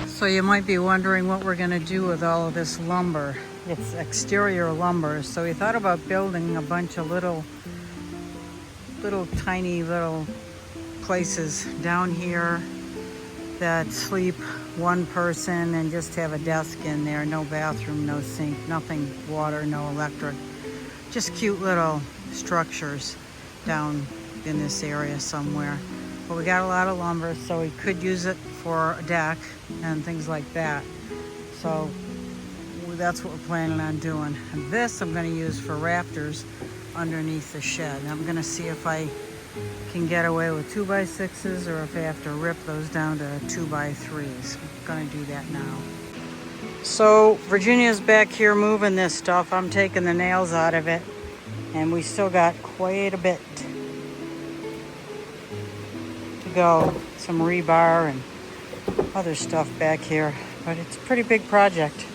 So you might be wondering what we're going to do with all of this lumber. It's exterior lumber. So we thought about building a bunch of little tiny places down here that sleep one person and just have a desk in there. No bathroom, no sink, nothing, water, no electric. Just cute little structures down in this area somewhere. But we got a lot of lumber, so we could use it for a deck and things like that. So that's what we're planning on doing. And this I'm going to use for rafters underneath the shed. I'm going to see if I can get away with 2x6s or if I have to rip those down to 2x3s. I'm going to do that now. So Virginia's back here moving this stuff. I'm taking the nails out of it, and we still got quite a bit to go. Some rebar and other stuff back here, but it's a pretty big project.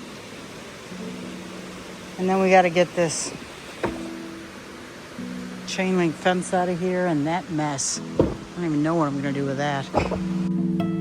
And then we got to get this chain link fence out of here and that mess. I don't even know what I'm going to do with that.